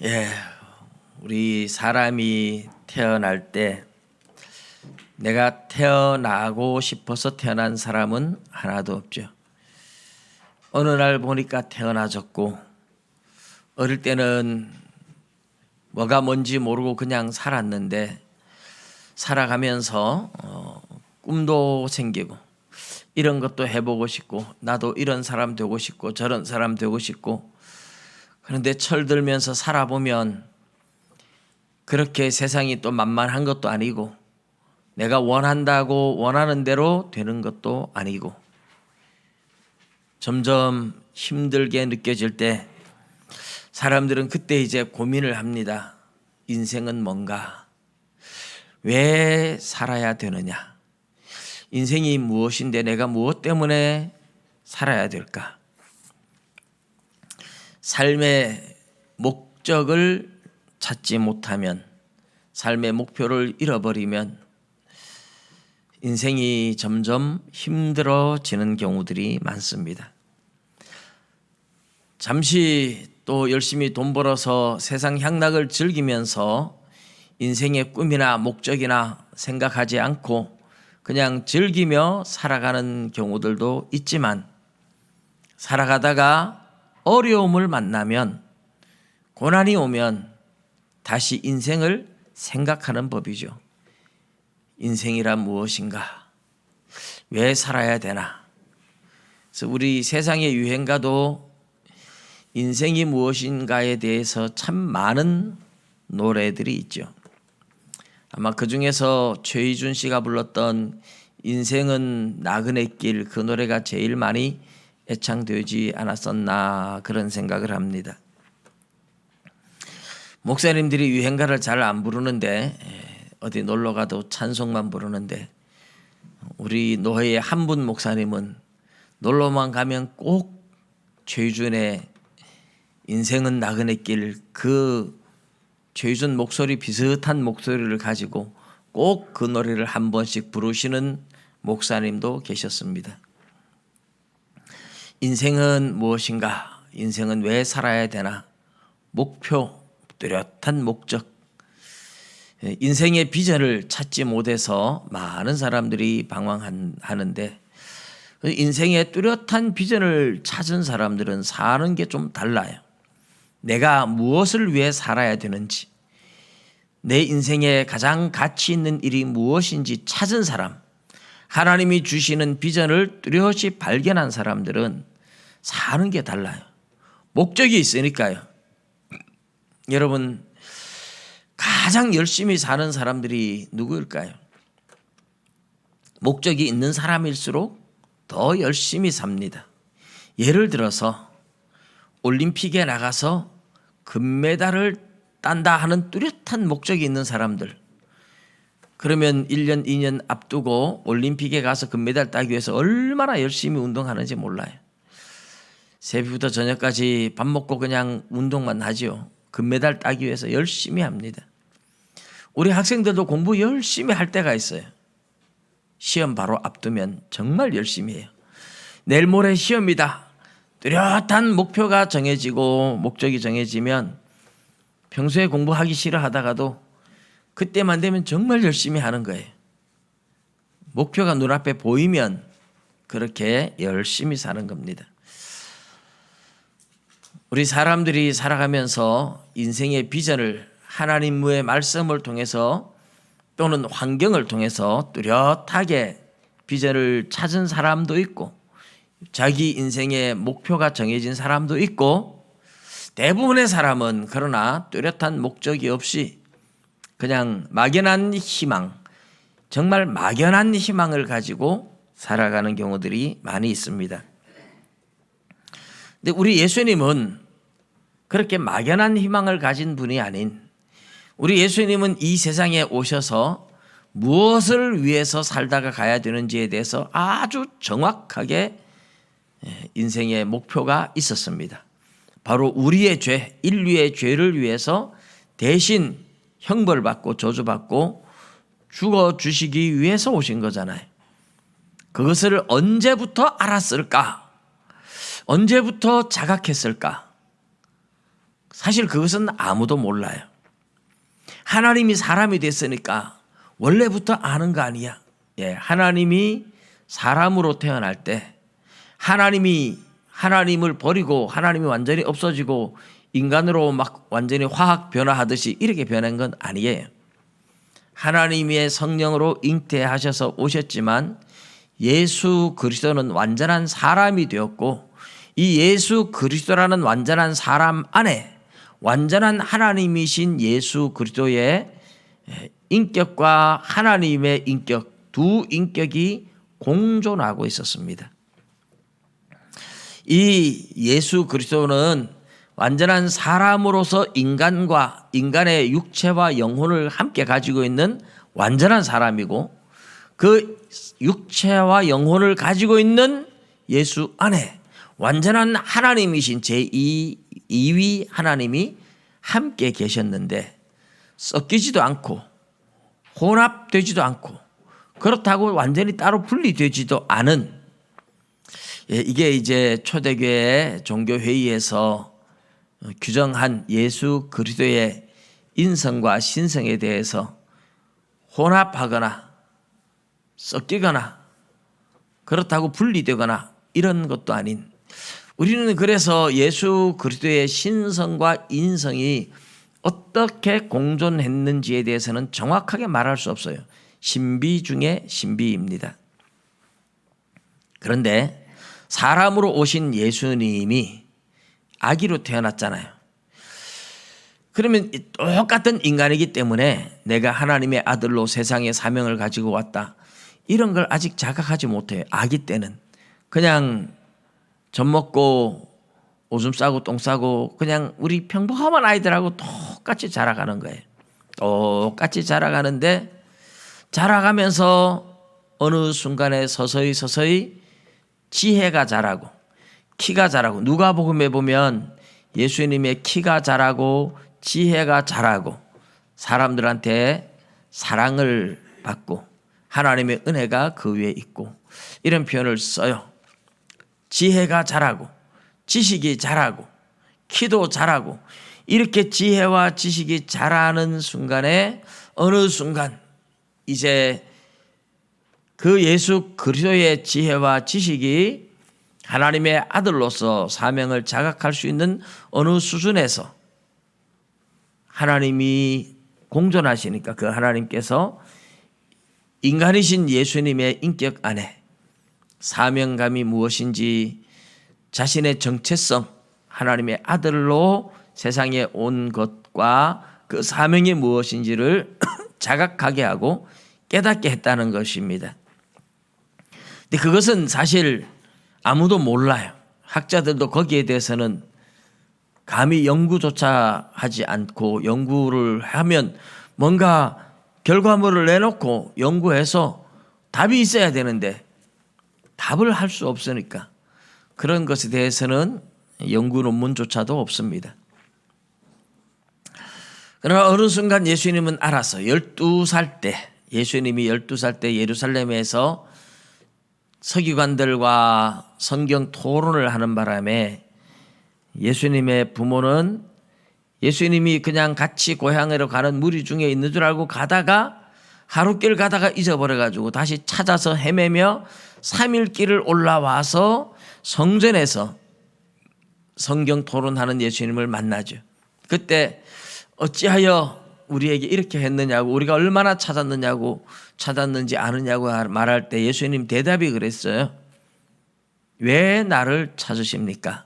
예, 우리 사람이 태어날 때 내가 태어나고 싶어서 태어난 사람은 하나도 없죠. 어느 날 보니까 태어나졌고 어릴 때는 뭐가 뭔지 모르고 그냥 살았는데 살아가면서 꿈도 생기고 이런 것도 해보고 싶고 나도 이런 사람 되고 싶고 저런 사람 되고 싶고 그런데 철들면서 살아보면 그렇게 세상이 또 만만한 것도 아니고 내가 원한다고 원하는 대로 되는 것도 아니고 점점 힘들게 느껴질 때 사람들은 그때 이제 고민을 합니다. 인생은 뭔가? 왜 살아야 되느냐? 인생이 무엇인데 내가 무엇 때문에 살아야 될까? 삶의 목적을 찾지 못하면, 삶의 목표를 잃어버리면 인생이 점점 힘들어지는 경우들이 많습니다. 잠시 또 열심히 돈 벌어서 세상 향락을 즐기면서 인생의 꿈이나 목적이나 생각하지 않고 그냥 즐기며 살아가는 경우들도 있지만, 살아가다가 어려움을 만나면, 고난이 오면 다시 인생을 생각하는 법이죠. 인생이란 무엇인가? 왜 살아야 되나? 그래서 우리 세상의 유행가도 인생이 무엇인가에 대해서 참 많은 노래들이 있죠. 아마 그 중에서 최희준 씨가 불렀던 인생은 나그네 길, 그 노래가 제일 많이 애창되지 않았었나 그런 생각을 합니다. 목사님들이 유행가를 잘 안 부르는데 어디 놀러 가도 찬송만 부르는데 우리 노회의 한분 목사님은 놀러만 가면 꼭 최희준의 인생은 나그네 길, 그 최희준 목소리 비슷한 목소리를 가지고 꼭 그 노래를 한 번씩 부르시는 목사님도 계셨습니다. 인생은 무엇인가? 인생은 왜 살아야 되나? 목표, 뚜렷한 목적. 인생의 비전을 찾지 못해서 많은 사람들이 방황하는데 인생의 뚜렷한 비전을 찾은 사람들은 사는 게 좀 달라요. 내가 무엇을 위해 살아야 되는지, 내 인생에 가장 가치 있는 일이 무엇인지 찾은 사람, 하나님이 주시는 비전을 뚜렷이 발견한 사람들은 사는 게 달라요. 목적이 있으니까요. 여러분, 가장 열심히 사는 사람들이 누구일까요? 목적이 있는 사람일수록 더 열심히 삽니다. 예를 들어서 올림픽에 나가서 금메달을 딴다 하는 뚜렷한 목적이 있는 사람들, 그러면 1년, 2년 앞두고 올림픽에 가서 금메달 따기 위해서 얼마나 열심히 운동하는지 몰라요. 새벽부터 저녁까지 밥 먹고 그냥 운동만 하지요. 금메달 따기 위해서 열심히 합니다. 우리 학생들도 공부 열심히 할 때가 있어요. 시험 바로 앞두면 정말 열심히 해요. 내일 모레 시험이다. 뚜렷한 목표가 정해지고 목적이 정해지면 평소에 공부하기 싫어하다가도 그때만 되면 정말 열심히 하는 거예요. 목표가 눈앞에 보이면 그렇게 열심히 사는 겁니다. 우리 사람들이 살아가면서 인생의 비전을 하나님의 말씀을 통해서 또는 환경을 통해서 뚜렷하게 비전을 찾은 사람도 있고 자기 인생의 목표가 정해진 사람도 있고, 대부분의 사람은 그러나 뚜렷한 목적이 없이 그냥 막연한 희망, 정말 막연한 희망을 가지고 살아가는 경우들이 많이 있습니다. 근데 우리 예수님은 그렇게 막연한 희망을 가진 분이 아닌, 우리 예수님은 이 세상에 오셔서 무엇을 위해서 살다가 가야 되는지에 대해서 아주 정확하게 인생의 목표가 있었습니다. 바로 우리의 죄, 인류의 죄를 위해서 대신 형벌 받고 저주받고 죽어주시기 위해서 오신 거잖아요. 그것을 언제부터 알았을까? 언제부터 자각했을까? 사실 그것은 아무도 몰라요. 하나님이 사람이 됐으니까 원래부터 아는 거 아니야. 예, 하나님이 사람으로 태어날 때 하나님이 하나님을 버리고 하나님이 완전히 없어지고 인간으로 막 완전히 화학 변화하듯이 이렇게 변한 건 아니에요. 하나님의 성령으로 잉태하셔서 오셨지만 예수 그리스도는 완전한 사람이 되었고 이 예수 그리스도라는 완전한 사람 안에 완전한 하나님이신 예수 그리스도의 인격과 하나님의 인격 두 인격이 공존하고 있었습니다. 이 예수 그리스도는 완전한 사람으로서 인간과 인간의 육체와 영혼을 함께 가지고 있는 완전한 사람이고 그 육체와 영혼을 가지고 있는 예수 안에 완전한 하나님이신 제2위 하나님이 함께 계셨는데 섞이지도 않고 혼합되지도 않고 그렇다고 완전히 따로 분리되지도 않은 이게 이제 초대교회 종교회의에서 규정한 예수 그리스도의 인성과 신성에 대해서 혼합하거나 섞이거나 그렇다고 분리되거나 이런 것도 아닌 우리는 그래서 예수 그리스도의 신성과 인성이 어떻게 공존했는지에 대해서는 정확하게 말할 수 없어요. 신비 중에 신비입니다. 그런데 사람으로 오신 예수님이 아기로 태어났잖아요. 그러면 똑같은 인간이기 때문에 내가 하나님의 아들로 세상에 사명을 가지고 왔다. 이런 걸 아직 자각하지 못해요. 아기 때는. 그냥 젖 먹고 오줌 싸고 똥 싸고 그냥 우리 평범한 아이들하고 똑같이 자라가는 거예요. 똑같이 자라가는데 자라가면서 어느 순간에 서서히 지혜가 자라고 키가 자라고 누가복음에 보면 예수님의 키가 자라고 지혜가 자라고 사람들한테 사랑을 받고 하나님의 은혜가 그 위에 있고 이런 표현을 써요. 지혜가 자라고 지식이 자라고 키도 자라고 이렇게 지혜와 지식이 자라는 순간에 어느 순간 이제 그 예수 그리스도의 지혜와 지식이 하나님의 아들로서 사명을 자각할 수 있는 어느 수준에서 하나님이 공존하시니까 그 하나님께서 인간이신 예수님의 인격 안에 사명감이 무엇인지 자신의 정체성 하나님의 아들로 세상에 온 것과 그 사명이 무엇인지를 자각하게 하고 깨닫게 했다는 것입니다. 근데 그것은 사실 아무도 몰라요. 학자들도 거기에 대해서는 감히 연구조차 하지 않고 연구를 하면 뭔가 결과물을 내놓고 연구해서 답이 있어야 되는데 답을 할 수 없으니까 그런 것에 대해서는 연구 논문조차도 없습니다. 그러나 어느 순간 예수님은 알아서 12살 때 예수님이 12살 때 예루살렘에서 서기관들과 성경 토론을 하는 바람에 예수님의 부모는 예수님이 그냥 같이 고향으로 가는 무리 중에 있는 줄 알고 가다가 하루길 가다가 잊어버려가지고 다시 찾아서 헤매며 3일 길을 올라와서 성전에서 성경 토론하는 예수님을 만나죠. 그때 어찌하여 우리에게 이렇게 했느냐고 우리가 얼마나 찾았는지 아느냐고 말할 때 예수님 대답이 그랬어요. 왜 나를 찾으십니까?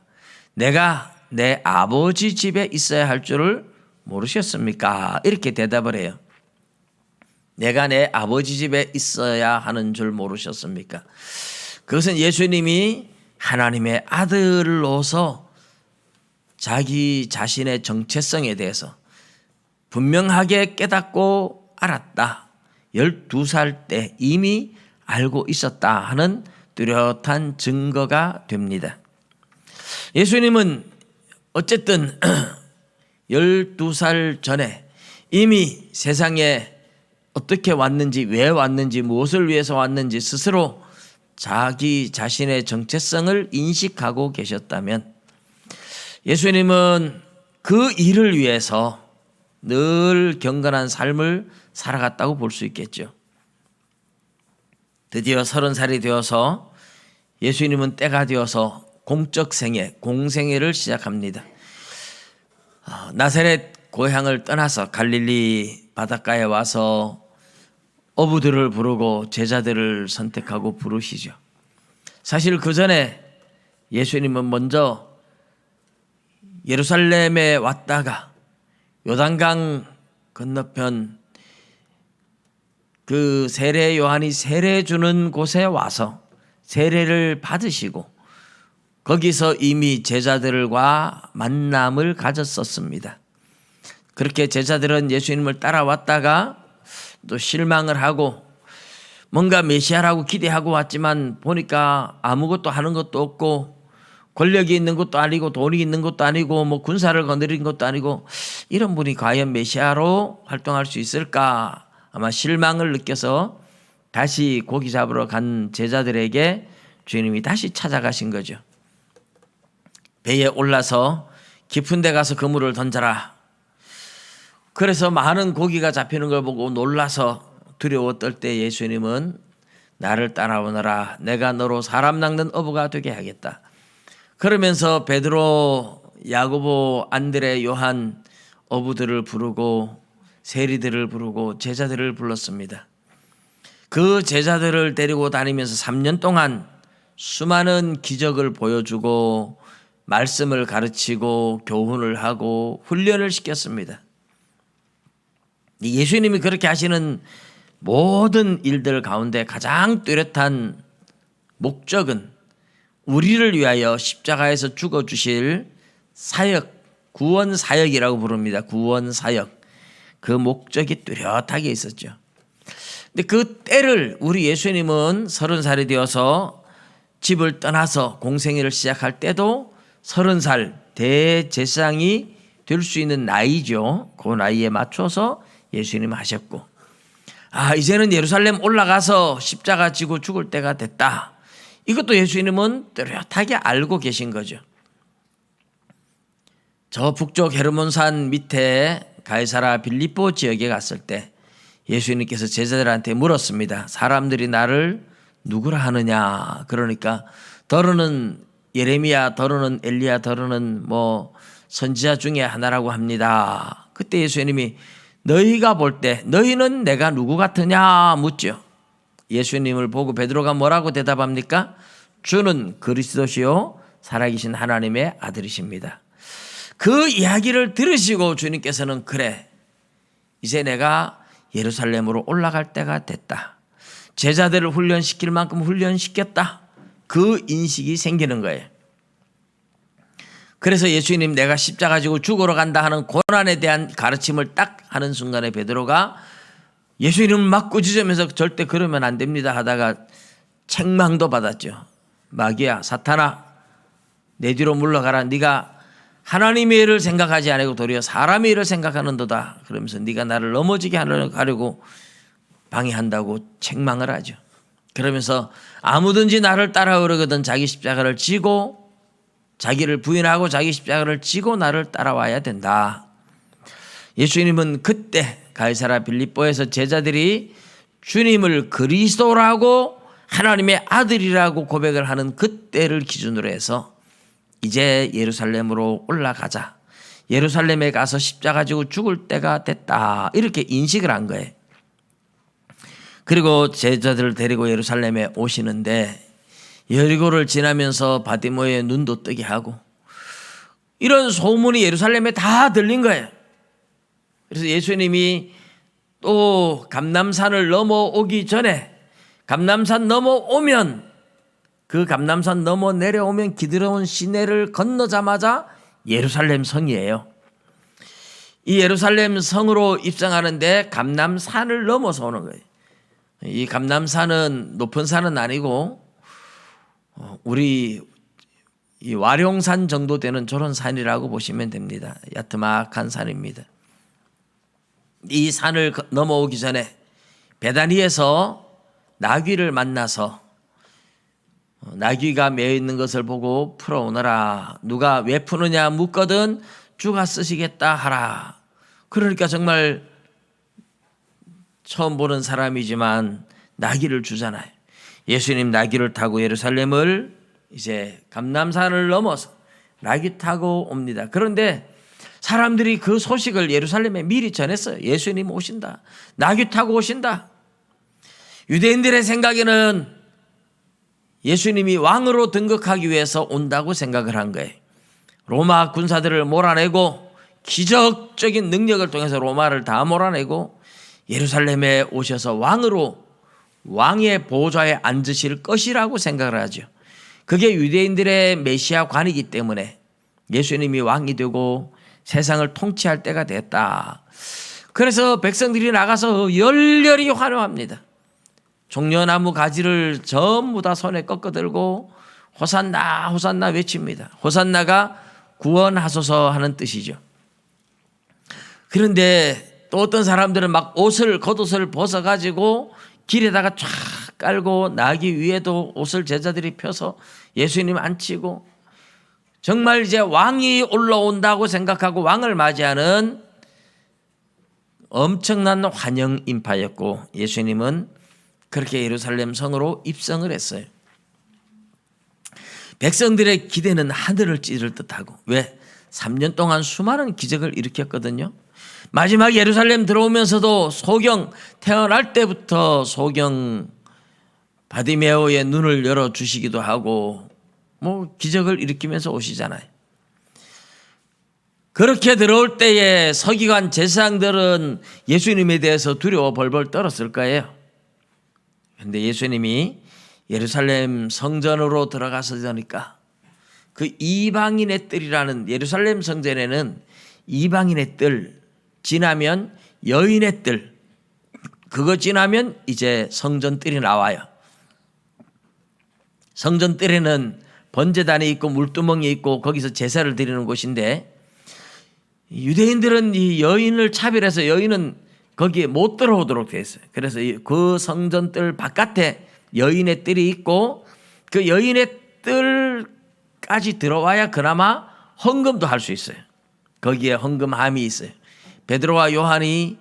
내가 내 아버지 집에 있어야 할 줄을 모르셨습니까? 이렇게 대답을 해요. 내가 내 아버지 집에 있어야 하는 줄 모르셨습니까? 그것은 예수님이 하나님의 아들로서 자기 자신의 정체성에 대해서 분명하게 깨닫고 알았다. 12살 때 이미 알고 있었다 하는 뚜렷한 증거가 됩니다. 예수님은 어쨌든 12살 전에 이미 세상에 어떻게 왔는지 왜 왔는지 무엇을 위해서 왔는지 스스로 자기 자신의 정체성을 인식하고 계셨다면 예수님은 그 일을 위해서 늘 경건한 삶을 살아갔다고 볼 수 있겠죠. 드디어 30살이 되어서 예수님은 때가 되어서 공적 생애, 공생애를 시작합니다. 나사렛 고향을 떠나서 갈릴리 바닷가에 와서 어부들을 부르고 제자들을 선택하고 부르시죠. 사실 그 전에 예수님은 먼저 예루살렘에 왔다가 요단강 건너편 그 세례 요한이 세례 주는 곳에 와서 세례를 받으시고 거기서 이미 제자들과 만남을 가졌었습니다. 그렇게 제자들은 예수님을 따라왔다가 또 실망을 하고 뭔가 메시아라고 기대하고 왔지만 보니까 아무것도 하는 것도 없고 권력이 있는 것도 아니고 돈이 있는 것도 아니고 뭐 군사를 거느린 것도 아니고 이런 분이 과연 메시아로 활동할 수 있을까? 아마 실망을 느껴서 다시 고기 잡으러 간 제자들에게 주님이 다시 찾아가신 거죠. 배에 올라서 깊은 데 가서 그물을 던져라. 그래서 많은 고기가 잡히는 걸 보고 놀라서 두려워 떨 때 예수님은 나를 따라오너라. 내가 너로 사람 낚는 어부가 되게 하겠다. 그러면서 베드로, 야고보, 안드레, 요한 어부들을 부르고 세리들을 부르고 제자들을 불렀습니다. 그 제자들을 데리고 다니면서 3년 동안 수많은 기적을 보여주고 말씀을 가르치고 교훈을 하고 훈련을 시켰습니다. 예수님이 그렇게 하시는 모든 일들 가운데 가장 뚜렷한 목적은 우리를 위하여 십자가에서 죽어주실 사역, 구원 사역이라고 부릅니다. 구원 사역. 그 목적이 뚜렷하게 있었죠. 근데 그 때를 우리 예수님은 30살이 되어서 집을 떠나서 공생애를 시작할 때도 30살 대제사장이 될 수 있는 나이죠. 그 나이에 맞춰서 예수님 하셨고, 이제는 예루살렘 올라가서 십자가 지고 죽을 때가 됐다. 이것도 예수님은 뚜렷하게 알고 계신 거죠. 저 북쪽 헤르몬산 밑에 가이사라 빌립보 지역에 갔을 때 예수님께서 제자들한테 물었습니다. 사람들이 나를 누구라 하느냐. 그러니까 더러는 예레미야, 더러는 엘리야, 더러는 뭐 선지자 중에 하나라고 합니다. 그때 예수님이 너희가 볼 때 너희는 내가 누구 같으냐 묻죠. 예수님을 보고 베드로가 뭐라고 대답합니까? 주는 그리스도시요 살아계신 하나님의 아들이십니다. 그 이야기를 들으시고 주님께서는 그래, 이제 내가 예루살렘으로 올라갈 때가 됐다. 제자들을 훈련시킬 만큼 훈련시켰다. 그 인식이 생기는 거예요. 그래서 예수님 내가 십자가 지고 죽으러 간다 하는 고난에 대한 가르침을 딱 하는 순간에 베드로가 예수님을 막 꾸짖으면서 절대 그러면 안 됩니다 하다가 책망도 받았죠. 마귀야, 사탄아, 내 뒤로 물러가라. 네가 하나님의 일을 생각하지 않고 도리어 사람의 일을 생각하는도다. 그러면서 네가 나를 넘어지게 하려고 방해한다고 책망을 하죠. 그러면서 아무든지 나를 따라오려거든 자기 십자가를 지고, 자기를 부인하고 자기 십자가를 지고 나를 따라와야 된다. 예수님은 그때 가이사라 빌립보에서 제자들이 주님을 그리스도라고 하나님의 아들이라고 고백을 하는 그때를 기준으로 해서 이제 예루살렘으로 올라가자. 예루살렘에 가서 십자가 지고 죽을 때가 됐다. 이렇게 인식을 한 거예요. 그리고 제자들을 데리고 예루살렘에 오시는데 여리고를 지나면서 바디모의 눈도 뜨게 하고 이런 소문이 예루살렘에 다 들린 거예요. 그래서 예수님이 또 감람산을 넘어오기 전에 감람산 넘어오면 그 감람산 넘어 내려오면 기드론 시내를 건너자마자 예루살렘 성이에요. 이 예루살렘 성으로 입성하는데 감람산을 넘어서 오는 거예요. 이 감람산은 높은 산은 아니고 우리 이 와룡산 정도 되는 저런 산이라고 보시면 됩니다. 야트막한 산입니다. 이 산을 넘어오기 전에 베다니에서 나귀를 만나서 나귀가 매어 있는 것을 보고 풀어오너라. 누가 왜 푸느냐 묻거든 주가 쓰시겠다 하라. 그러니까 정말 처음 보는 사람이지만 나귀를 주잖아요. 예수님 나귀를 타고 예루살렘을 이제 감람산을 넘어서 나귀 타고 옵니다. 그런데 사람들이 그 소식을 예루살렘에 미리 전했어요. 예수님 오신다. 나귀 타고 오신다. 유대인들의 생각에는 예수님이 왕으로 등극하기 위해서 온다고 생각을 한 거예요. 로마 군사들을 몰아내고 기적적인 능력을 통해서 로마를 다 몰아내고 예루살렘에 오셔서 왕으로 왕의 보좌에 앉으실 것이라고 생각을 하죠. 그게 유대인들의 메시아관이기 때문에 예수님이 왕이 되고 세상을 통치할 때가 됐다. 그래서 백성들이 나가서 열렬히 환호합니다. 종려나무 가지를 전부 다 손에 꺾어들고 호산나 호산나 외칩니다. 호산나가 구원하소서 하는 뜻이죠. 그런데 또 어떤 사람들은 막 겉옷을 벗어가지고 길에다가 쫙 깔고 나귀 위에도 옷을 제자들이 펴서 예수님 앉히고 정말 이제 왕이 올라온다고 생각하고 왕을 맞이하는 엄청난 환영 인파였고 예수님은 그렇게 예루살렘 성으로 입성을 했어요. 백성들의 기대는 하늘을 찌를 듯하고 왜? 3년 동안 수많은 기적을 일으켰거든요. 마지막 예루살렘 들어오면서도 소경 태어날 때부터 소경 바디메오의 눈을 열어주시기도 하고 뭐 기적을 일으키면서 오시잖아요. 그렇게 들어올 때에 서기관 제사장들은 예수님에 대해서 두려워 벌벌 떨었을 거예요. 그런데 예수님이 예루살렘 성전으로 들어가서 되니까 그 이방인의 뜰이라는 예루살렘 성전에는 이방인의 뜰 지나면 여인의 뜰 그거 지나면 이제 성전 뜰이 나와요. 성전 뜰에는 번제단이 있고 물두멍이 있고 거기서 제사를 드리는 곳인데 유대인들은 이 여인을 차별해서 여인은 거기에 못 들어오도록 되어 있어요. 그래서 그 성전 뜰 바깥에 여인의 뜰이 있고 그 여인의 뜰까지 들어와야 그나마 헌금도 할 수 있어요. 거기에 헌금함이 있어요. 베드로와 요한이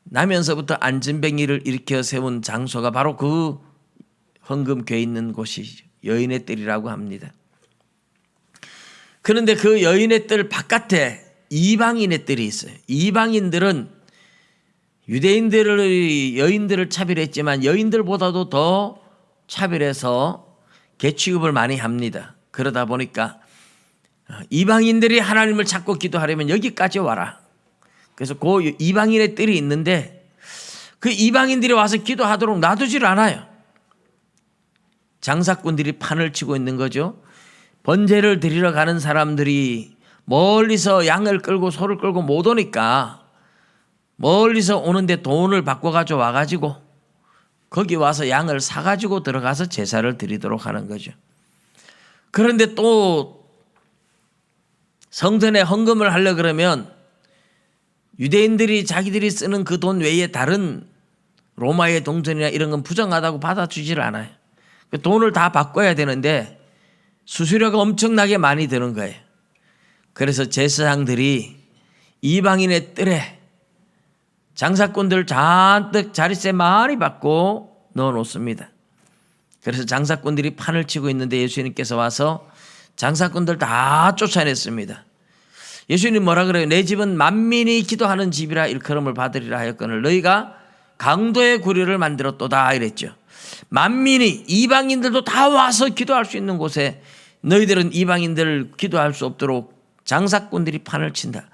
나면서부터 안진뱅이를 일으켜 세운 장소가 바로 그 헌금궤 있는 곳이 여인의 뜰이라고 합니다. 그런데 그 여인의 뜰 바깥에 이방인의 뜰이 있어요. 이방인들은 유대인들의 여인들을 차별했지만 여인들보다도 더 차별해서 개취급을 많이 합니다. 그러다 보니까 이방인들이 하나님을 찾고 기도하려면 여기까지 와라. 그래서 그 이방인의 뜰이 있는데 그 이방인들이 와서 기도하도록 놔두질 않아요. 장사꾼들이 판을 치고 있는 거죠. 번제를 드리러 가는 사람들이 멀리서 양을 끌고 소를 끌고 못 오니까 멀리서 오는데 돈을 바꿔가지고 와가지고 거기 와서 양을 사가지고 들어가서 제사를 드리도록 하는 거죠. 그런데 또 성전에 헌금을 하려 그러면 유대인들이 자기들이 쓰는 그 돈 외에 다른 로마의 동전이나 이런 건 부정하다고 받아주질 않아요. 돈을 다 바꿔야 되는데 수수료가 엄청나게 많이 드는 거예요. 그래서 제사장들이 이방인의 뜰에 장사꾼들 잔뜩 자릿세 많이 받고 넣어놓습니다. 그래서 장사꾼들이 판을 치고 있는데 예수님께서 와서 장사꾼들 다 쫓아냈습니다. 예수님 뭐라 그래요? 내 집은 만민이 기도하는 집이라 일컬음을 받으리라 하였거늘 너희가 강도의 구류를 만들었도다 이랬죠. 만민이 이방인들도 다 와서 기도할 수 있는 곳에 너희들은 이방인들 기도할 수 없도록 장사꾼들이 판을 친다.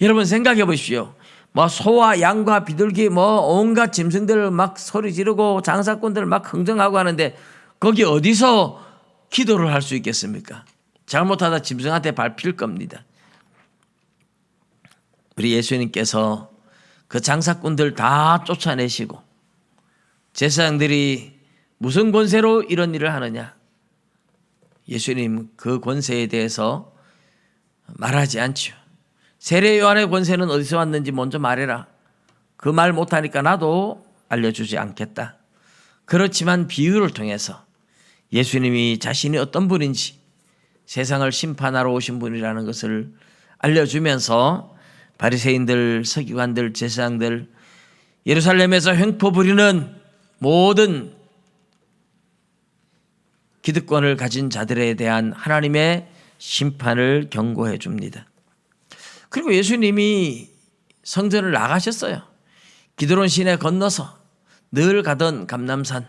여러분 생각해 보십시오. 뭐 소와 양과 비둘기 뭐 온갖 짐승들 막 소리 지르고 장사꾼들 막 흥정하고 하는데 거기 어디서 기도를 할 수 있겠습니까? 잘못하다 짐승한테 밟힐 겁니다. 우리 예수님께서 그 장사꾼들 다 쫓아내시고 제사장들이 무슨 권세로 이런 일을 하느냐? 예수님 그 권세에 대해서 말하지 않죠. 세례 요한의 권세는 어디서 왔는지 먼저 말해라. 그 말 못하니까 나도 알려주지 않겠다. 그렇지만 비유를 통해서 예수님이 자신이 어떤 분인지 세상을 심판하러 오신 분이라는 것을 알려주면서 바리새인들, 서기관들, 제사장들, 예루살렘에서 횡포 부리는 모든 기득권을 가진 자들에 대한 하나님의 심판을 경고해 줍니다. 그리고 예수님이 성전을 나가셨어요. 기드론 시내 건너서 늘 가던 감람산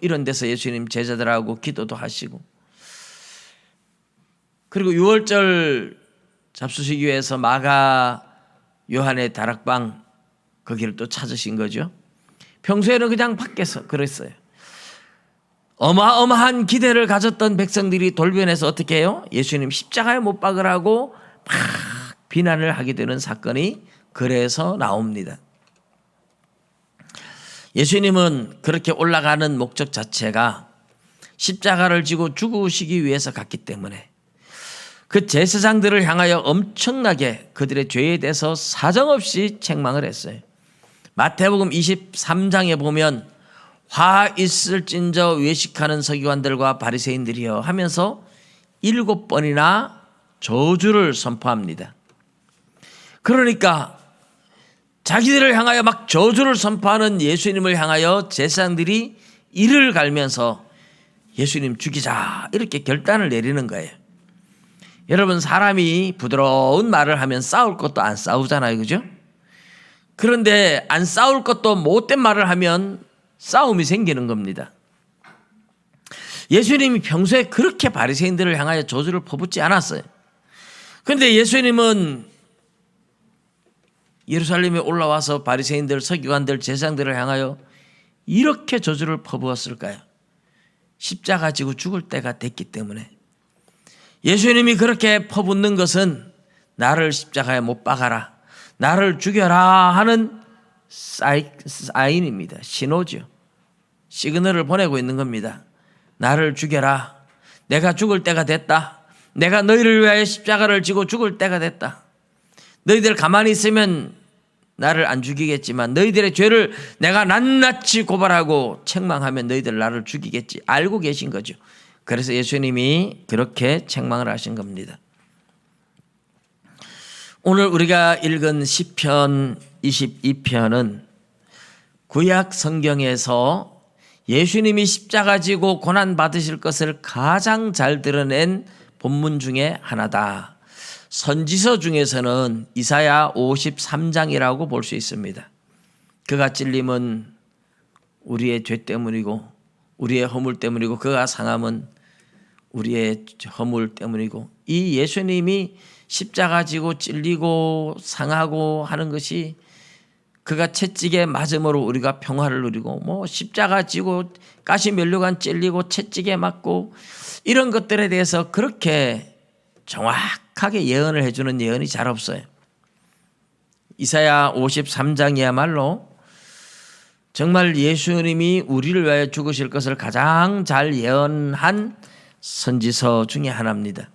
이런 데서 예수님 제자들하고 기도도 하시고, 그리고 6월절 잡수시기 위해서 마가 요한의 다락방 거기를 또 찾으신 거죠. 평소에는 그냥 밖에서 그랬어요. 어마어마한 기대를 가졌던 백성들이 돌변해서 어떻게 해요? 예수님 십자가에 못 박으라고 막 비난을 하게 되는 사건이 그래서 나옵니다. 예수님은 그렇게 올라가는 목적 자체가 십자가를 지고 죽으시기 위해서 갔기 때문에 그 제사장들을 향하여 엄청나게 그들의 죄에 대해서 사정없이 책망을 했어요. 마태복음 23장에 보면 화 있을진저 외식하는 서기관들과 바리새인들이여 하면서 7번이나 저주를 선포합니다. 그러니까 자기들을 향하여 막 저주를 선포하는 예수님을 향하여 제사장들이 이를 갈면서 예수님 죽이자 이렇게 결단을 내리는 거예요. 여러분, 사람이 부드러운 말을 하면 싸울 것도 안 싸우잖아요, 그죠? 그런데 안 싸울 것도 못된 말을 하면 싸움이 생기는 겁니다. 예수님이 평소에 그렇게 바리새인들을 향하여 저주를 퍼붓지 않았어요. 그런데 예수님은 예루살렘에 올라와서 바리새인들, 서기관들, 제사장들을 향하여 이렇게 저주를 퍼부었을까요? 십자가 지고 죽을 때가 됐기 때문에. 예수님이 그렇게 퍼붓는 것은 나를 십자가에 못 박아라, 나를 죽여라 하는 사인입니다. 신호죠. 시그널을 보내고 있는 겁니다. 나를 죽여라. 내가 죽을 때가 됐다. 내가 너희를 위하여 십자가를 지고 죽을 때가 됐다. 너희들 가만히 있으면 나를 안 죽이겠지만 너희들의 죄를 내가 낱낱이 고발하고 책망하면 너희들 나를 죽이겠지. 알고 계신 거죠. 그래서 예수님이 그렇게 책망을 하신 겁니다. 오늘 우리가 읽은 시편 22편은 구약 성경에서 예수님이 십자가 지고 고난 받으실 것을 가장 잘 드러낸 본문 중에 하나다. 선지서 중에서는 이사야 53장이라고 볼 수 있습니다. 그가 찔림은 우리의 죄 때문이고 우리의 허물 때문이고 그가 상함은 우리의 허물 때문이고, 이 예수님이 십자가 지고 찔리고 상하고 하는 것이 그가 채찍에 맞음으로 우리가 평화를 누리고, 십자가 지고 가시 면류관 찔리고 채찍에 맞고 이런 것들에 대해서 그렇게 정확하게 예언을 해주는 예언이 잘 없어요. 이사야 53장이야말로 정말 예수님이 우리를 위하여 죽으실 것을 가장 잘 예언한 선지서 중에 하나입니다.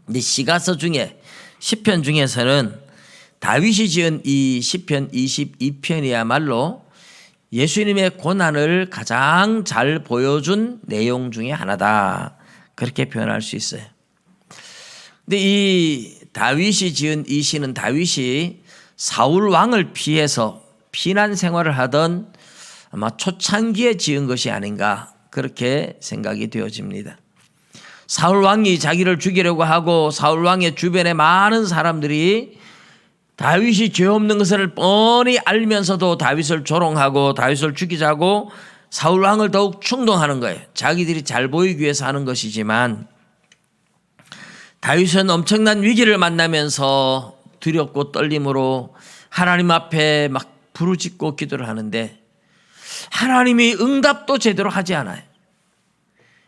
근데 시가서 중에 시편 중에서는 다윗이 지은 이 시편 22편이야말로 예수님의 고난을 가장 잘 보여준 내용 중에 하나다. 그렇게 표현할 수 있어요. 근데 이 다윗이 지은 이 시는 다윗이 사울 왕을 피해서 피난 생활을 하던 아마 초창기에 지은 것이 아닌가 그렇게 생각이 되어집니다. 사울 왕이 자기를 죽이려고 하고 사울 왕의 주변에 많은 사람들이 다윗이 죄 없는 것을 뻔히 알면서도 다윗을 조롱하고 다윗을 죽이자고 사울 왕을 더욱 충동하는 거예요. 자기들이 잘 보이기 위해서 하는 것이지만 다윗은 엄청난 위기를 만나면서 두렵고 떨림으로 하나님 앞에 막 부르짖고 기도를 하는데 하나님이 응답도 제대로 하지 않아요.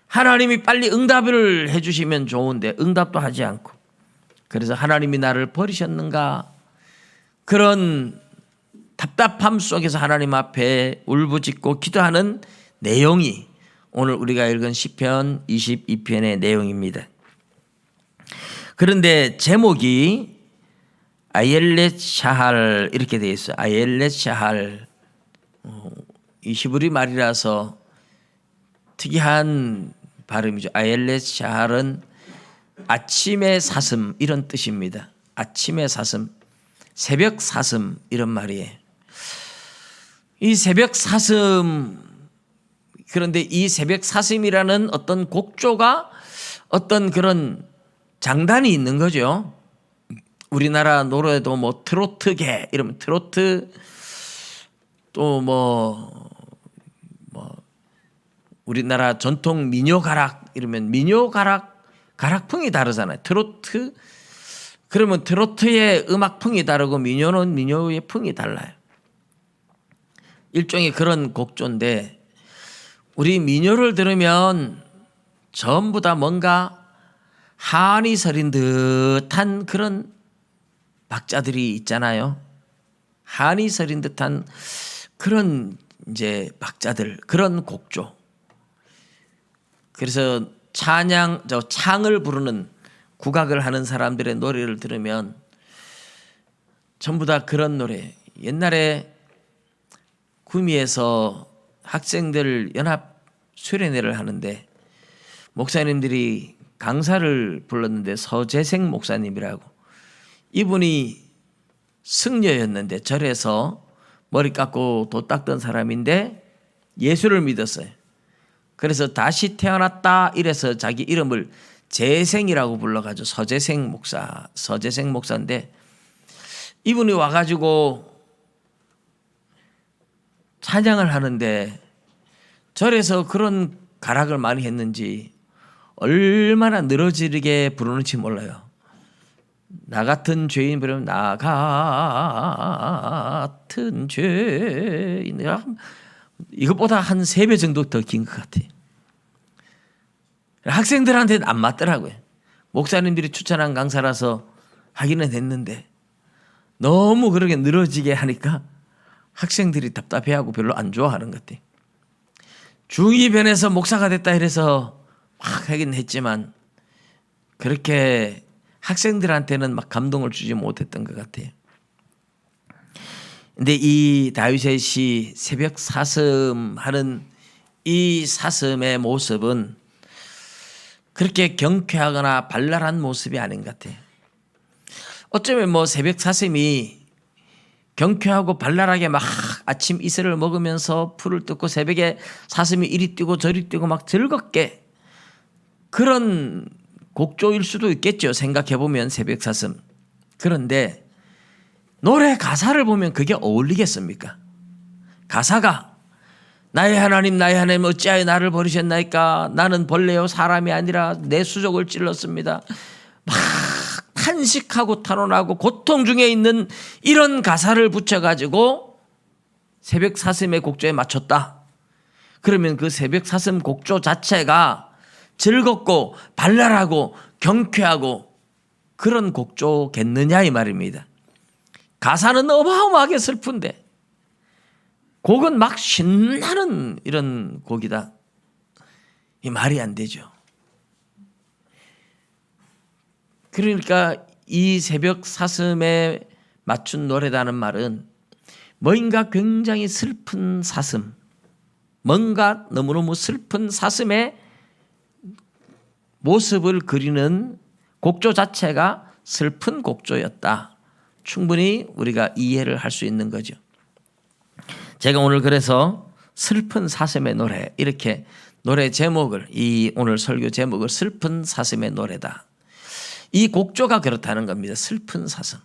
하나님이 빨리 응답을 해주시면 좋은데 응답도 하지 않고, 그래서 하나님이 나를 버리셨는가 그런 답답함 속에서 하나님 앞에 울부짖고 기도하는 내용이 오늘 우리가 읽은 시편 22편의 내용입니다. 그런데 제목이 아옐렛 샤할 이렇게 되어 있어요. 아옐렛 샤할. 이 히브리 말이라서 특이한 발음이죠. 아옐렛 샤할은 아침의 사슴 이런 뜻입니다. 아침의 사슴, 새벽 사슴 이런 말이에요. 이 새벽 사슴, 그런데 이 새벽 사슴이라는 어떤 곡조가 어떤 그런 장단이 있는 거죠. 우리나라 노래도 뭐 트로트계 이러면 트로트, 또 뭐 우리나라 전통 민요 가락 이러면 민요 가락풍이 다르잖아요. 트로트 그러면 트로트의 음악풍이 다르고 민요는 민요의 풍이 달라요. 일종의 그런 곡조인데 우리 민요를 들으면 전부 다 뭔가 한이 서린 듯한 그런 박자들이 있잖아요. 한이 서린 듯한 그런 이제 박자들, 그런 곡조. 그래서 창을 부르는 국악을 하는 사람들의 노래를 들으면 전부 다 그런 노래. 옛날에 구미에서 학생들 연합 수련회를 하는데 목사님들이 강사를 불렀는데 서재생 목사님이라고, 이분이 승려였는데 절에서 머리 깎고 도 닦던 사람인데 예수를 믿었어요. 그래서 다시 태어났다 이래서 자기 이름을 재생이라고 불러가지고 서재생 목사인데 이분이 와가지고 찬양을 하는데 절에서 그런 가락을 많이 했는지 얼마나 늘어지게 부르는지 몰라요. 나 같은 죄인 부르면 나 같은 죄인, 이것보다 한 3배 정도 더 긴 것 같아요. 학생들한테는 안 맞더라고요. 목사님들이 추천한 강사라서 하기는 했는데 너무 그렇게 늘어지게 하니까 학생들이 답답해하고 별로 안 좋아하는 것 같아요. 중2 변해서 목사가 됐다 이래서 막 하긴 했지만 그렇게 학생들한테는 막 감동을 주지 못했던 것 같아요. 근데 이 다윗의 시 새벽 사슴 하는 이 사슴의 모습은 그렇게 경쾌하거나 발랄한 모습이 아닌 것 같아요. 어쩌면 뭐 새벽 사슴이 경쾌하고 발랄하게 막 아침 이슬을 먹으면서 풀을 뜯고 새벽에 사슴이 이리 뛰고 저리 뛰고 막 즐겁게 그런 곡조일 수도 있겠죠. 생각해보면 새벽 사슴. 그런데 노래 가사를 보면 그게 어울리겠습니까? 가사가 나의 하나님 어찌하여 나를 버리셨나이까, 나는 벌레요 사람이 아니라 내 수족을 찔렀습니다. 막 탄식하고 탄원하고 고통 중에 있는 이런 가사를 붙여가지고 새벽 사슴의 곡조에 맞췄다. 그러면 그 새벽 사슴 곡조 자체가 즐겁고 발랄하고 경쾌하고 그런 곡조겠느냐 이 말입니다. 가사는 어마어마하게 슬픈데 곡은 막 신나는 이런 곡이다. 이 말이 안 되죠. 그러니까 이 새벽 사슴에 맞춘 노래다는 말은 뭔가 굉장히 슬픈 사슴, 뭔가 너무너무 슬픈 사슴의 모습을 그리는 곡조 자체가 슬픈 곡조였다. 충분히 우리가 이해를 할 수 있는 거죠. 제가 오늘 그래서 슬픈 사슴의 노래, 이렇게 노래 제목을, 이 오늘 설교 제목을 슬픈 사슴의 노래다. 이 곡조가 그렇다는 겁니다. 슬픈 사슴.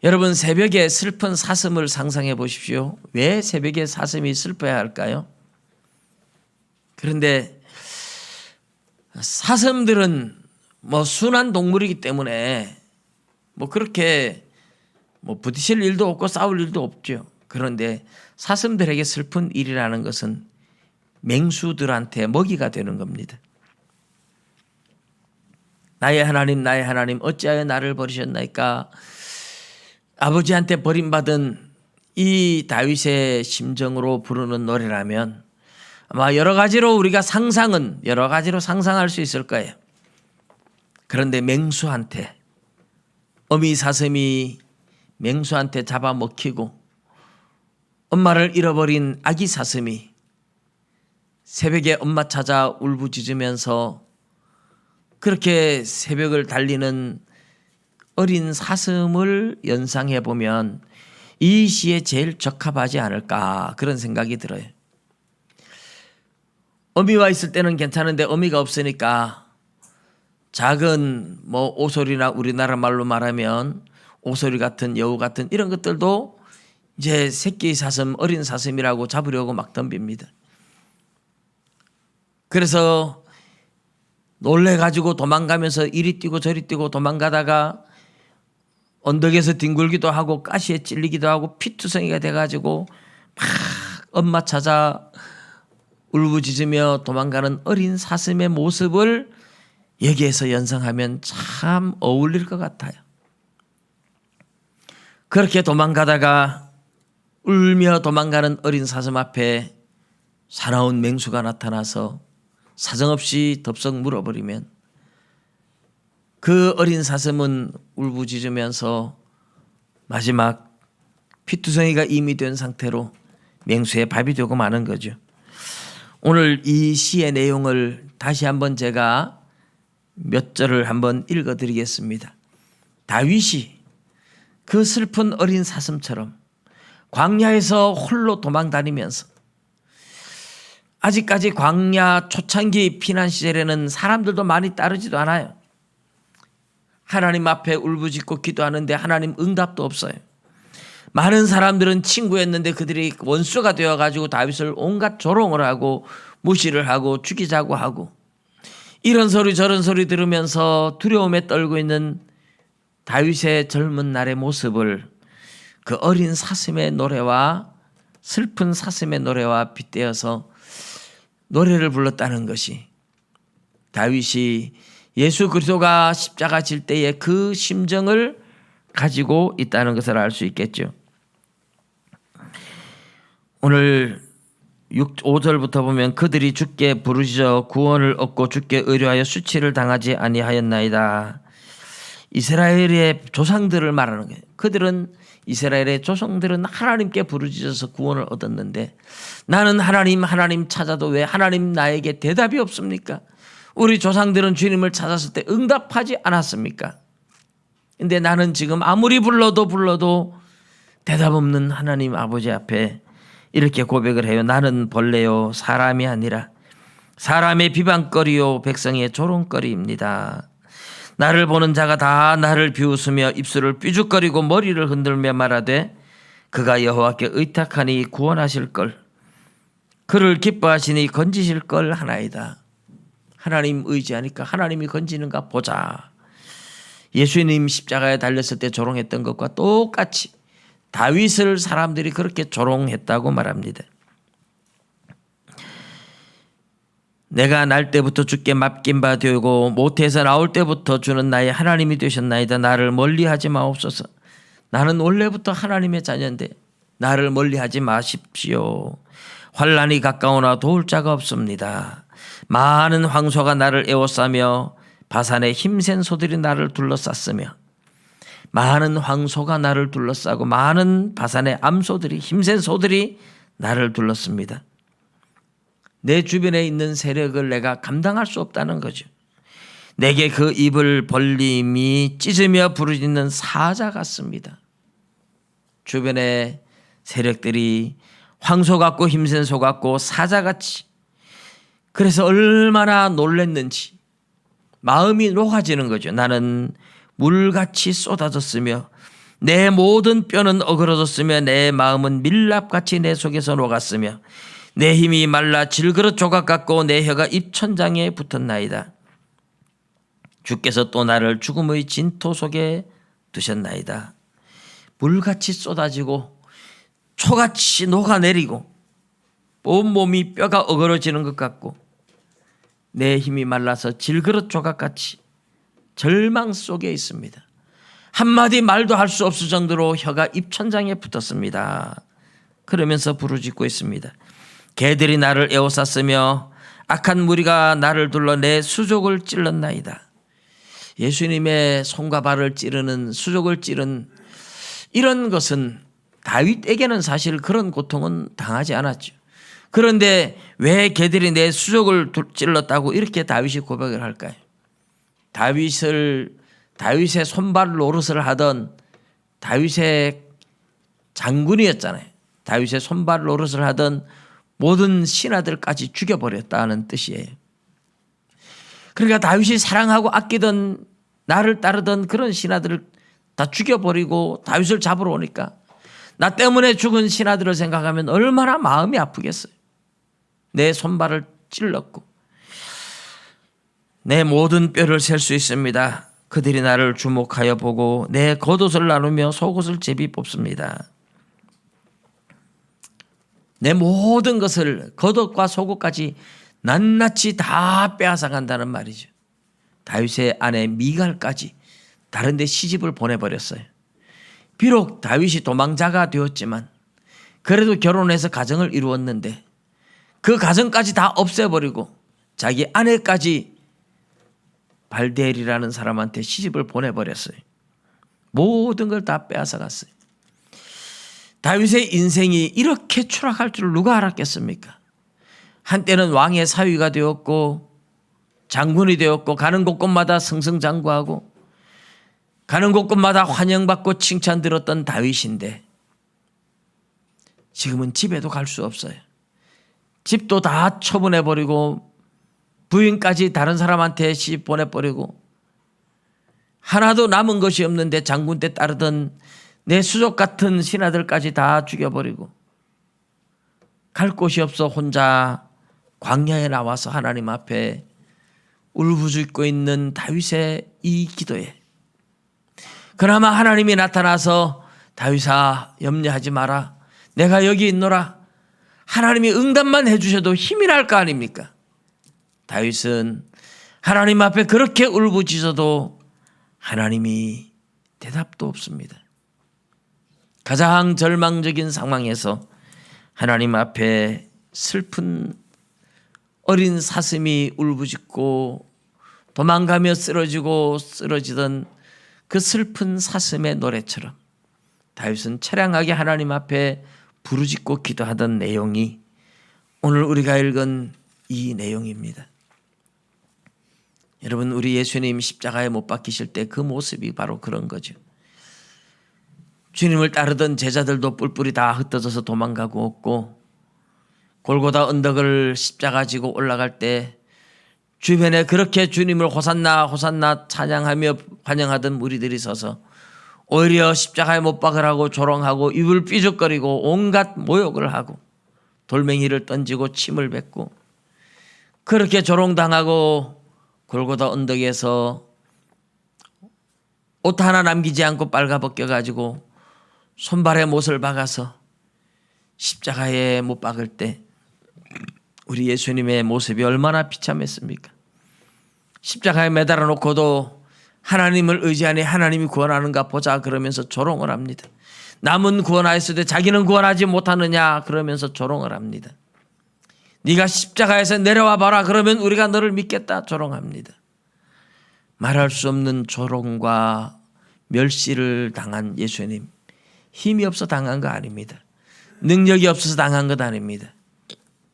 여러분, 새벽에 슬픈 사슴을 상상해 보십시오. 왜 새벽에 사슴이 슬퍼야 할까요? 그런데 사슴들은 뭐 순한 동물이기 때문에 뭐 그렇게 뭐 부딪힐 일도 없고 싸울 일도 없죠. 그런데 사슴들에게 슬픈 일이라는 것은 맹수들한테 먹이가 되는 겁니다. 나의 하나님 어찌하여 나를 버리셨나이까. 아버지한테 버림받은 이 다윗의 심정으로 부르는 노래라면 아마 여러 가지로 우리가 여러 가지로 상상할 수 있을 거예요. 그런데 맹수한테, 어미 사슴이 맹수한테 잡아먹히고 엄마를 잃어버린 아기 사슴이 새벽에 엄마 찾아 울부짖으면서 그렇게 새벽을 달리는 어린 사슴을 연상해 보면 이 시에 제일 적합하지 않을까 그런 생각이 들어요. 어미와 있을 때는 괜찮은데 어미가 없으니까 작은 오소리나 우리나라 말로 말하면 오소리 같은 여우 같은 이런 것들도 이제 새끼 사슴, 어린 사슴이라고 잡으려고 막 덤빕니다. 그래서 놀래가지고 도망가면서 이리 뛰고 저리 뛰고 도망가다가 언덕에서 뒹굴기도 하고 가시에 찔리기도 하고 피투성이가 돼가지고 막 엄마 찾아 울부짖으며 도망가는 어린 사슴의 모습을 여기에서 연상하면 참 어울릴 것 같아요. 그렇게 도망가다가 울며 도망가는 어린 사슴 앞에 사나운 맹수가 나타나서 사정없이 덥석 물어버리면 그 어린 사슴은 울부짖으면서 마지막 피투성이가 이미 된 상태로 맹수의 밥이 되고 마는 거죠. 오늘 이 시의 내용을 다시 한번 제가 몇 절을 한번 읽어드리겠습니다. 다윗이 그 슬픈 어린 사슴처럼 광야에서 홀로 도망다니면서 아직까지 광야 초창기 피난 시절에는 사람들도 많이 따르지도 않아요. 하나님 앞에 울부짖고 기도하는데 하나님 응답도 없어요. 많은 사람들은 친구였는데 그들이 원수가 되어가지고 다윗을 온갖 조롱을 하고 무시를 하고 죽이자고 하고 이런 소리 저런 소리 들으면서 두려움에 떨고 있는 다윗의 젊은 날의 모습을 그 어린 사슴의 노래와 슬픈 사슴의 노래와 빗대어서 노래를 불렀다는 것이 다윗이 예수 그리스도가 십자가 질 때의 그 심정을 가지고 있다는 것을 알 수 있겠죠. 오늘 5절부터 보면 그들이 주께 부르짖어 구원을 얻고 주께 의뢰하여 수치를 당하지 아니하였나이다. 이스라엘의 조상들을 말하는 거예요. 그들은 이스라엘의 조상들은 하나님께 부르짖어서 구원을 얻었는데 나는 하나님 찾아도 왜 하나님 나에게 대답이 없습니까? 우리 조상들은 주님을 찾았을 때 응답하지 않았습니까? 근데 나는 지금 아무리 불러도 대답 없는 하나님 아버지 앞에 이렇게 고백을 해요. 나는 벌레요 사람이 아니라 사람의 비방거리요 백성의 조롱거리입니다. 나를 보는 자가 다 나를 비웃으며 입술을 삐죽거리고 머리를 흔들며 말하되 그가 여호와께 의탁하니 구원하실 걸 그를 기뻐하시니 건지실 걸 하나이다. 하나님 의지하니까 하나님이 건지는가 보자. 예수님 십자가에 달렸을 때 조롱했던 것과 똑같이 다윗을 사람들이 그렇게 조롱했다고 말합니다. 내가 날 때부터 주께 맡긴 바 되고 모태에서 나올 때부터 주는 나의 하나님이 되셨나이다. 나를 멀리하지 마옵소서. 나는 원래부터 하나님의 자녀인데 나를 멀리하지 마십시오. 환난이 가까우나 도울 자가 없습니다. 많은 황소가 나를 에워싸며 바산의 힘센 소들이 나를 둘러쌌으며 많은 황소가 나를 둘러싸고 많은 바산의 암소들이 힘센 소들이 나를 둘렀습니다. 내 주변에 있는 세력을 내가 감당할 수 없다는 거죠. 내게 그 입을 벌림이 찢으며 부르짖는 사자 같습니다. 주변에 세력들이 황소 같고 힘센 소 같고 사자같이 그래서 얼마나 놀랬는지 마음이 녹아지는 거죠. 나는 물같이 쏟아졌으며 내 모든 뼈는 어그러졌으며 내 마음은 밀랍같이 내 속에서 녹았으며 내 힘이 말라 질그릇 조각 같고 내 혀가 입천장에 붙었나이다. 주께서 또 나를 죽음의 진토 속에 두셨나이다. 물같이 쏟아지고 초같이 녹아내리고 온몸이 뼈가 어그러지는 것 같고 내 힘이 말라서 질그릇 조각같이 절망 속에 있습니다. 한마디 말도 할 수 없을 정도로 혀가 입천장에 붙었습니다. 그러면서 부르짖고 있습니다. 개들이 나를 에워쌌으며 악한 무리가 나를 둘러 내 수족을 찔렀나이다. 예수님의 손과 발을 찌르는 수족을 찌른 이런 것은 다윗에게는 사실 그런 고통은 당하지 않았죠. 그런데 왜 개들이 내 수족을 찔렀다고 이렇게 다윗이 고백을 할까요? 다윗을 다윗의 손발 노릇을 하던 다윗의 장군이었잖아요. 다윗의 손발 노릇을 하던 모든 신하들까지 죽여버렸다는 뜻이에요. 그러니까 다윗이 사랑하고 아끼던 나를 따르던 그런 신하들을 다 죽여버리고 다윗을 잡으러 오니까 나 때문에 죽은 신하들을 생각하면 얼마나 마음이 아프겠어요. 내 손발을 찔렀고 내 모든 뼈를 셀 수 있습니다. 그들이 나를 주목하여 보고 내 겉옷을 나누며 속옷을 제비 뽑습니다. 내 모든 것을 겉옷과 속옷까지 낱낱이 다 빼앗아 간다는 말이죠. 다윗의 아내 미갈까지 다른 데 시집을 보내버렸어요. 비록 다윗이 도망자가 되었지만 그래도 결혼해서 가정을 이루었는데 그 가정까지 다 없애버리고 자기 아내까지 발데엘이라는 사람한테 시집을 보내버렸어요. 모든 걸 다 빼앗아 갔어요. 다윗의 인생이 이렇게 추락할 줄 누가 알았겠습니까? 한때는 왕의 사위가 되었고 장군이 되었고 가는 곳곳마다 승승장구하고 가는 곳곳마다 환영받고 칭찬 들었던 다윗인데 지금은 집에도 갈 수 없어요. 집도 다 처분해버리고 부인까지 다른 사람한테 시집 보내버리고 하나도 남은 것이 없는데 장군 때 따르던 내 수족 같은 신하들까지 다 죽여버리고 갈 곳이 없어 혼자 광야에 나와서 하나님 앞에 울부짖고 있는 다윗의 이 기도에 그나마 하나님이 나타나서 다윗아 염려하지 마라. 내가 여기 있노라. 하나님이 응답만 해주셔도 힘이 날 거 아닙니까? 다윗은 하나님 앞에 그렇게 울부짖어도 하나님이 대답도 없습니다. 가장 절망적인 상황에서 하나님 앞에 슬픈 어린 사슴이 울부짖고 도망가며 쓰러지던 그 슬픈 사슴의 노래처럼 다윗은 처량하게 하나님 앞에 부르짖고 기도하던 내용이 오늘 우리가 읽은 이 내용입니다. 여러분, 우리 예수님 십자가에 못 박히실 때 그 모습이 바로 그런 거죠. 주님을 따르던 제자들도 뿔뿔이 다 흩어져서 도망가고 없고 골고다 언덕을 십자가 지고 올라갈 때 주변에 그렇게 주님을 호산나 호산나 찬양하며 환영하던 무리들이 서서 오히려 십자가에 못 박으라고 조롱하고 입을 삐죽거리고 온갖 모욕을 하고 돌멩이를 던지고 침을 뱉고 그렇게 조롱당하고 골고다 언덕에서 옷 하나 남기지 않고 빨가벗겨가지고 손발에 못을 박아서 십자가에 못 박을 때 우리 예수님의 모습이 얼마나 비참했습니까? 십자가에 매달아 놓고도 하나님을 의지하니 하나님이 구원하는가 보자 그러면서 조롱을 합니다. 남은 구원하였을 때 자기는 구원하지 못하느냐 그러면서 조롱을 합니다. 네가 십자가에서 내려와 봐라 그러면 우리가 너를 믿겠다 조롱합니다. 말할 수 없는 조롱과 멸시를 당한 예수님, 힘이 없어 당한 거 아닙니다. 능력이 없어서 당한 것 아닙니다.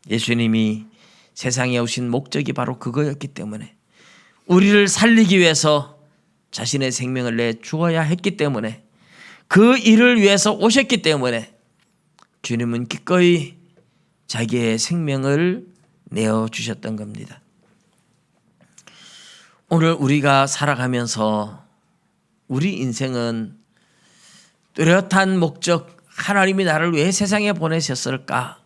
예수님이 세상에 오신 목적이 바로 그거였기 때문에 우리를 살리기 위해서 자신의 생명을 내주어야 했기 때문에 그 일을 위해서 오셨기 때문에 주님은 기꺼이 자기의 생명을 내어주셨던 겁니다. 오늘 우리가 살아가면서 우리 인생은 뚜렷한 목적, 하나님이 나를 왜 세상에 보내셨을까?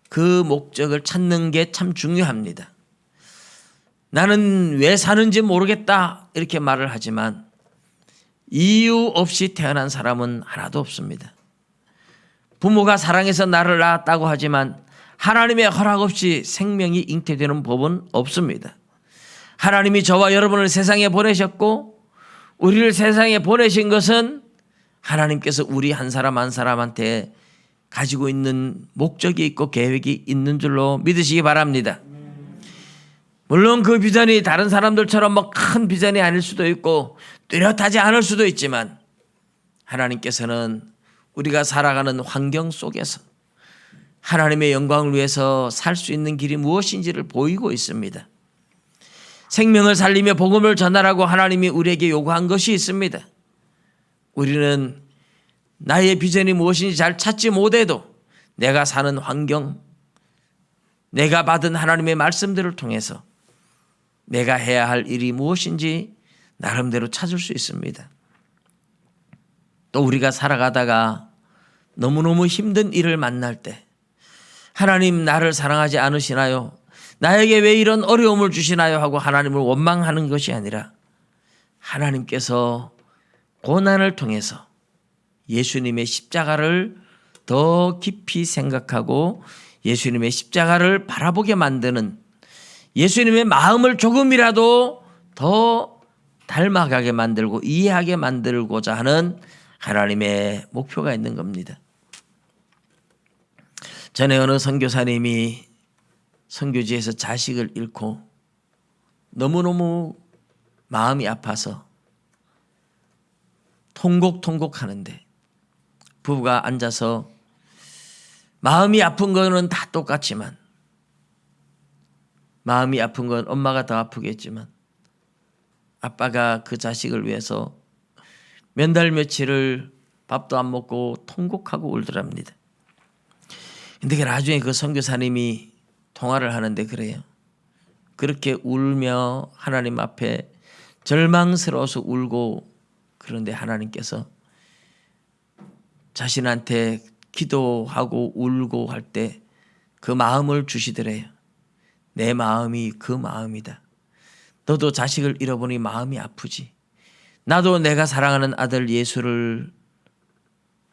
그 목적을 찾는 게 참 중요합니다. 나는 왜 사는지 모르겠다 이렇게 말을 하지만 이유 없이 태어난 사람은 하나도 없습니다. 부모가 사랑해서 나를 낳았다고 하지만 하나님의 허락 없이 생명이 잉태되는 법은 없습니다. 하나님이 저와 여러분을 세상에 보내셨고 우리를 세상에 보내신 것은 하나님께서 우리 한 사람 한 사람한테 가지고 있는 목적이 있고 계획이 있는 줄로 믿으시기 바랍니다. 물론 그 비전이 다른 사람들처럼 뭐 큰 비전이 아닐 수도 있고 뚜렷하지 않을 수도 있지만 하나님께서는 우리가 살아가는 환경 속에서 하나님의 영광을 위해서 살 수 있는 길이 무엇인지를 보이고 있습니다. 생명을 살리며 복음을 전하라고 하나님이 우리에게 요구한 것이 있습니다. 우리는 나의 비전이 무엇인지 잘 찾지 못해도 내가 사는 환경, 내가 받은 하나님의 말씀들을 통해서 내가 해야 할 일이 무엇인지 나름대로 찾을 수 있습니다. 또 우리가 살아가다가 너무너무 힘든 일을 만날 때 하나님 나를 사랑하지 않으시나요? 나에게 왜 이런 어려움을 주시나요? 하고 하나님을 원망하는 것이 아니라 하나님께서 고난을 통해서 예수님의 십자가를 더 깊이 생각하고 예수님의 십자가를 바라보게 만드는, 예수님의 마음을 조금이라도 더 닮아가게 만들고 이해하게 만들고자 하는 하나님의 목표가 있는 겁니다. 전에 어느 선교사님이 선교지에서 자식을 잃고 너무너무 마음이 아파서 통곡하는데 부부가 앉아서 마음이 아픈 거는 다 똑같지만, 마음이 아픈 건 엄마가 더 아프겠지만 아빠가 그 자식을 위해서 몇 달 며칠을 밥도 안 먹고 통곡하고 울더랍니다. 근데 나중에 그 선교사님이 통화를 하는데 그래요. 그렇게 울며 하나님 앞에 절망스러워서 울고, 그런데 하나님께서 자신한테 기도하고 울고 할 때 그 마음을 주시더래요. 내 마음이 그 마음이다. 너도 자식을 잃어보니 마음이 아프지. 나도 내가 사랑하는 아들 예수를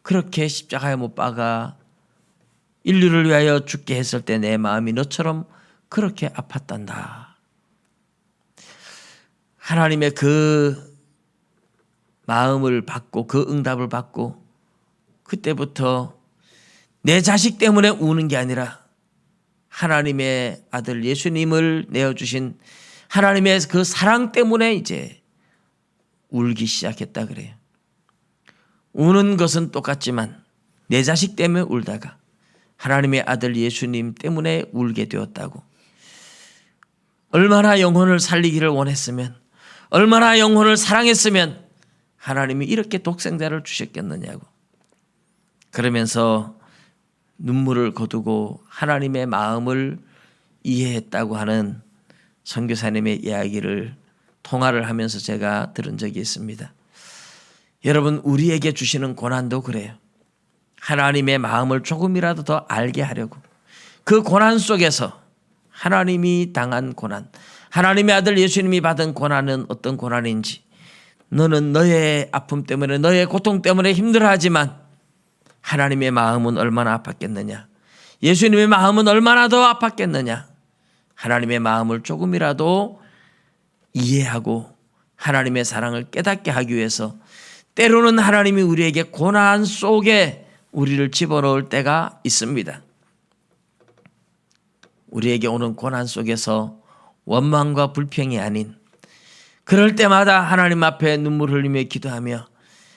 그렇게 십자가에 못 박아 인류를 위하여 죽게 했을 때 내 마음이 너처럼 그렇게 아팠단다. 하나님의 그 마음을 받고 그 응답을 받고 그때부터 내 자식 때문에 우는 게 아니라 하나님의 아들 예수님을 내어주신 하나님의 그 사랑 때문에 이제 울기 시작했다 그래요. 우는 것은 똑같지만 내 자식 때문에 울다가 하나님의 아들 예수님 때문에 울게 되었다고. 얼마나 영혼을 살리기를 원했으면, 얼마나 영혼을 사랑했으면 하나님이 이렇게 독생자를 주셨겠느냐고. 그러면서 눈물을 거두고 하나님의 마음을 이해했다고 하는 선교사님의 이야기를 통화를 하면서 제가 들은 적이 있습니다. 여러분, 우리에게 주시는 고난도 그래요. 하나님의 마음을 조금이라도 더 알게 하려고, 그 고난 속에서 하나님이 당한 고난, 하나님의 아들 예수님이 받은 고난은 어떤 고난인지, 너는 너의 아픔 때문에, 너의 고통 때문에 힘들어하지만 하나님의 마음은 얼마나 아팠겠느냐, 예수님의 마음은 얼마나 더 아팠겠느냐, 하나님의 마음을 조금이라도 이해하고 하나님의 사랑을 깨닫게 하기 위해서 때로는 하나님이 우리에게 고난 속에 우리를 집어넣을 때가 있습니다. 우리에게 오는 고난 속에서 원망과 불평이 아닌, 그럴 때마다 하나님 앞에 눈물 흘리며 기도하며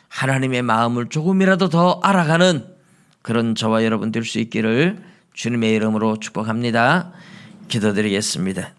하나님의 마음을 조금이라도 더 알아가는 그런 저와 여러분 될 수 있기를 주님의 이름으로 축복합니다. 기도드리겠습니다.